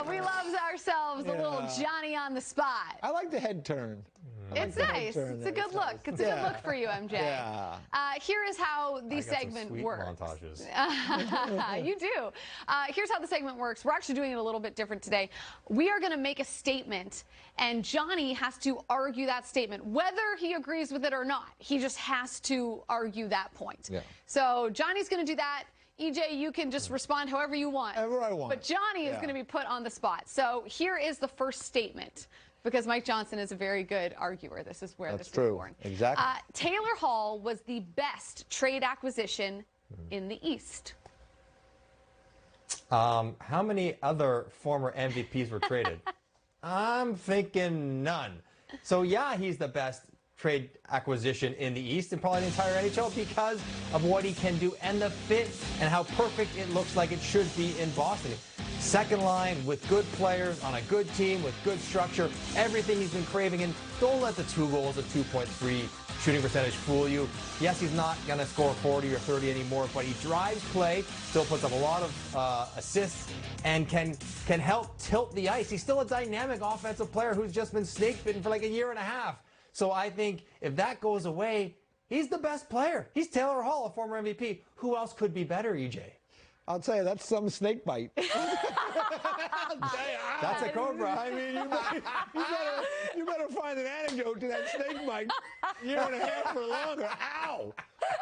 We love ourselves a little Johnny on the spot. I like the head turn. It's nice. It's a good look. It's a good look for you, MJ. Yeah. Here is how the segment works. Montages. You do. Here's how the segment works. We're actually doing it a little bit different today. We are going to make a statement, and Johnny has to argue that statement, whether he agrees with it or not. He just has to argue that point. Yeah. So Johnny's going to do that. EJ, you can just respond however you want. However I want. But Johnny is going to be put on the spot. So here is the first statement, because Mike Johnson is a very good arguer. This is where this is born. Exactly. Taylor Hall was the best trade acquisition in the East. How many other former MVPs were traded? I'm thinking none. So, yeah, he's the best trade acquisition in the East and probably the entire NHL because of what he can do and the fit and how perfect it looks like it should be in Boston. Second line with good players on a good team with good structure, everything he's been craving. And don't let the 2 goals at 2.3 shooting percentage fool you. Yes, he's not going to score 40 or 30 anymore, but he drives play, still puts up a lot of assists, and can help tilt the ice. He's still a dynamic offensive player who's just been snake bitten for like a year and a half. So I think if that goes away, he's the best player. He's Taylor Hall, a former MVP. Who else could be better, EJ? I'll tell you, that's some snake bite. That's a cobra. I mean, you better find an antidote to that snake bite. Year and a half or longer. Ow!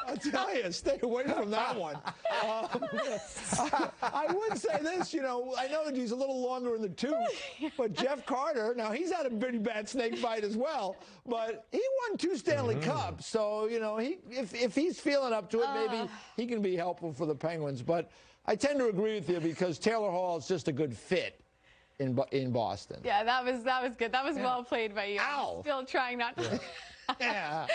I'll tell you, stay away from that one. I would say this, you know, I know that he's a little longer in the tooth, but Jeff Carter, now he's had a pretty bad snake bite as well, but he won 2 Stanley Cups, so, you know, if he's feeling up to it, maybe he can be helpful for the Penguins. But I tend to agree with you because Taylor Hall is just a good fit in Boston. Yeah, that was good. That was well played by you. Ow. I'm still trying not to. Yeah.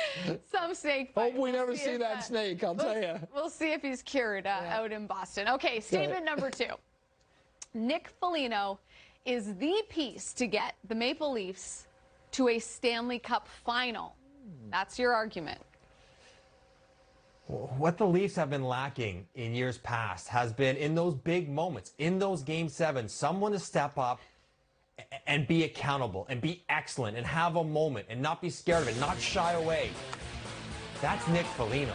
Some snake bite. Hope we never see that snake, I'll tell you. We'll see if he's cured out in Boston. Okay, statement number 2. Nick Foligno is the piece to get the Maple Leafs to a Stanley Cup final. That's your argument. What the Leafs have been lacking in years past has been in those big moments, in those Game 7, someone to step up and be accountable and be excellent and have a moment and not be scared of it, not shy away. That's Nick Foligno.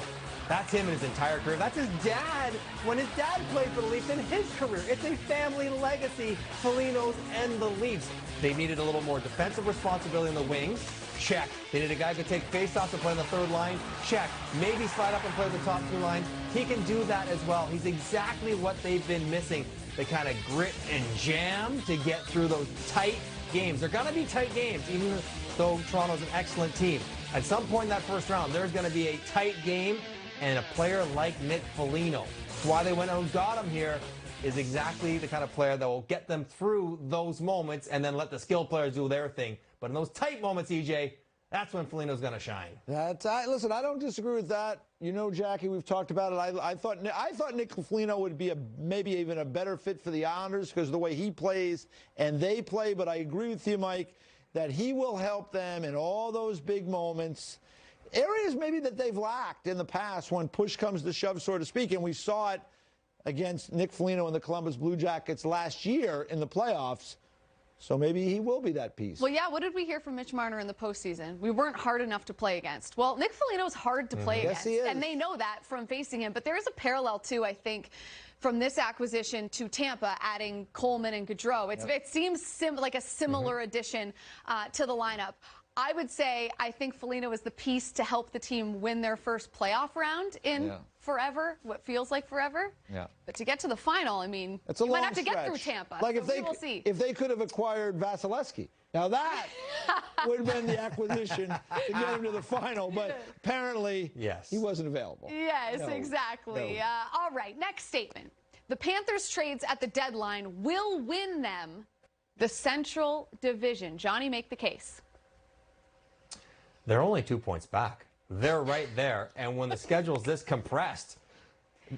That's him in his entire career. That's his dad when his dad played for the Leafs in his career. It's a family legacy, Foligno's and the Leafs. They needed a little more defensive responsibility in the wings. Check. They need a guy who can take faceoffs and play on the 3rd line. Check. Maybe slide up and play the top 2 lines. He can do that as well. He's exactly what they've been missing. The kind of grit and jam to get through those tight games. They're going to be tight games, even though Toronto's an excellent team. At some point in that first round, there's going to be a tight game, and a player like Nick Foligno. That's why they went out and got him here, is exactly the kind of player that will get them through those moments and then let the skilled players do their thing. But in those tight moments, EJ, that's when Foligno's going to shine. Listen, I don't disagree with that. You know, Jackie, we've talked about it. I thought Nick Foligno would be maybe even a better fit for the Islanders because of the way he plays and they play. But I agree with you, Mike, that he will help them in all those big moments. Areas maybe that they've lacked in the past when push comes to shove, so to speak. And we saw it against Nick Foligno and the Columbus Blue Jackets last year in the playoffs. So maybe he will be that piece. Well, yeah, what did we hear from Mitch Marner in the postseason? We weren't hard enough to play against. Well, Nick Foligno is hard to play against. Yes, he is. And they know that from facing him. But there is a parallel, too, I think, from this acquisition to Tampa, adding Coleman and Gaudreau. It seems like a similar addition to the lineup. I would say I think Foligno is the piece to help the team win their first playoff round in forever, what feels like forever. Yeah. But to get to the final, I mean, it's a you might long have to stretch. get through Tampa. Like so if they could have acquired Vasilevsky. Now that would have been the acquisition to get him to the final, but apparently he wasn't available. Yes, exactly. No. All right, next statement. The Panthers' trades at the deadline will win them the Central Division. Johnny, make the case. They're only 2 points back. They're right there. And when the schedule's this compressed,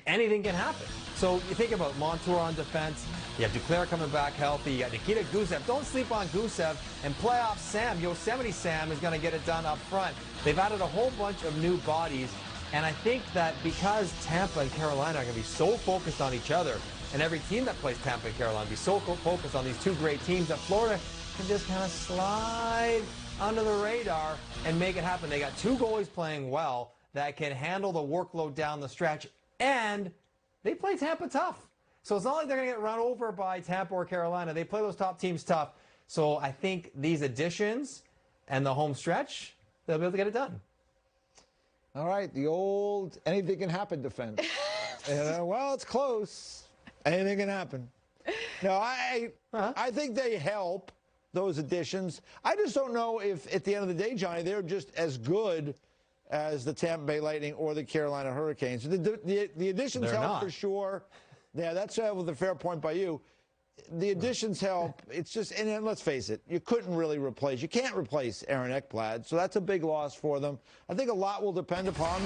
anything can happen. So you think about Montour on defense. You have Duclair coming back healthy. You got Nikita Gusev. Don't sleep on Gusev. And playoff Sam, Yosemite Sam, is going to get it done up front. They've added a whole bunch of new bodies. And I think that because Tampa and Carolina are going to be so focused on each other, and every team that plays Tampa and Carolina be so focused on these two great teams that Florida can just kind of slide under the radar and make it happen. They got two goalies playing well that can handle the workload down the stretch, and they play Tampa tough. So it's not like they're going to get run over by Tampa or Carolina. They play those top teams tough. So I think these additions and the home stretch, they'll be able to get it done. All right, the old anything can happen defense. Well, it's close. Anything can happen. No, I think they help, those additions. I just don't know if at the end of the day, Johnny, they're just as good as the Tampa Bay Lightning or the Carolina Hurricanes. The additions help for sure. Yeah, that's with a fair point by you. The additions help. It's just, and then let's face it, you can't replace Aaron Ekblad, so that's a big loss for them. I think a lot will depend upon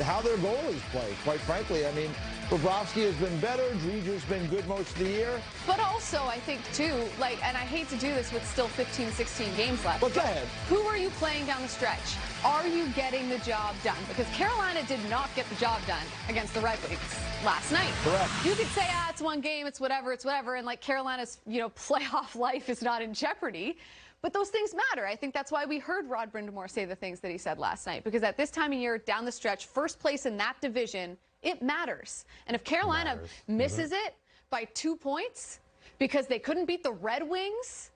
how their goalies play, quite frankly. I mean, Bobrovsky has been better. Driedger's been good most of the year. But also, I think, too, and I hate to do this with still 15, 16 games left. But go ahead. Who are you playing down the stretch? Are you getting the job done? Because Carolina did not get the job done against the Red Wings last night. Correct. You could say, it's one game, it's whatever, and like Carolina's, playoff life is not in jeopardy. But those things matter. I think that's why we heard Rod Brindamore say the things that he said last night. Because at this time of year, down the stretch, first place in that division, it matters. And if Carolina misses it by 2 points because they couldn't beat the Red Wings,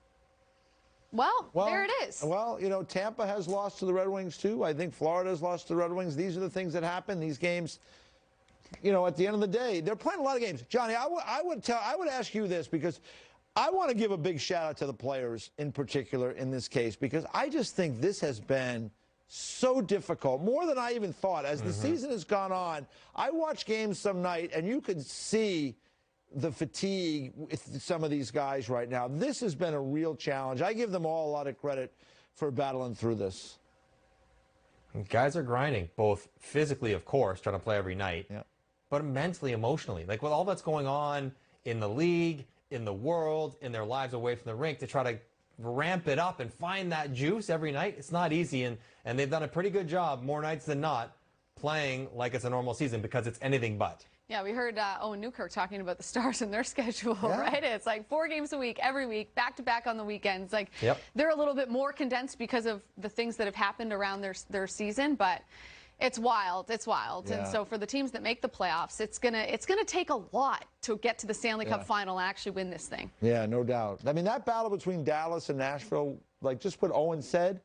well, there it is. Well, Tampa has lost to the Red Wings, too. I think Florida has lost to the Red Wings. These are the things that happen. These games, at the end of the day, they're playing a lot of games. Johnny, I would ask you this because I want to give a big shout out to the players in particular in this case because I just think this has been so difficult, more than I even thought. As the season has gone on, I watch games some night, and you could see the fatigue with some of these guys right now. This has been a real challenge. I give them all a lot of credit for battling through this. Guys are grinding, both physically, of course, trying to play every night, but mentally, emotionally. Like with all that's going on in the league, in the world, in their lives away from the rink, to try to ramp it up and find that juice every night, it's not easy. And they've done a pretty good job, more nights than not, playing like it's a normal season because it's anything but. Yeah, we heard Owen Newkirk talking about the Stars and their schedule, right? It's like 4 games a week, every week, back-to-back on the weekends. Like, they're a little bit more condensed because of the things that have happened around their season, but it's wild. It's wild. And so for the teams that make the playoffs, it's gonna take a lot to get to the Stanley Cup final and actually win this thing. Yeah, no doubt. I mean, that battle between Dallas and Nashville, like just what Owen said,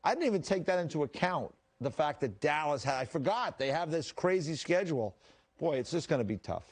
I didn't even take that into account. The fact that Dallas I forgot they have this crazy schedule. Boy, it's just going to be tough.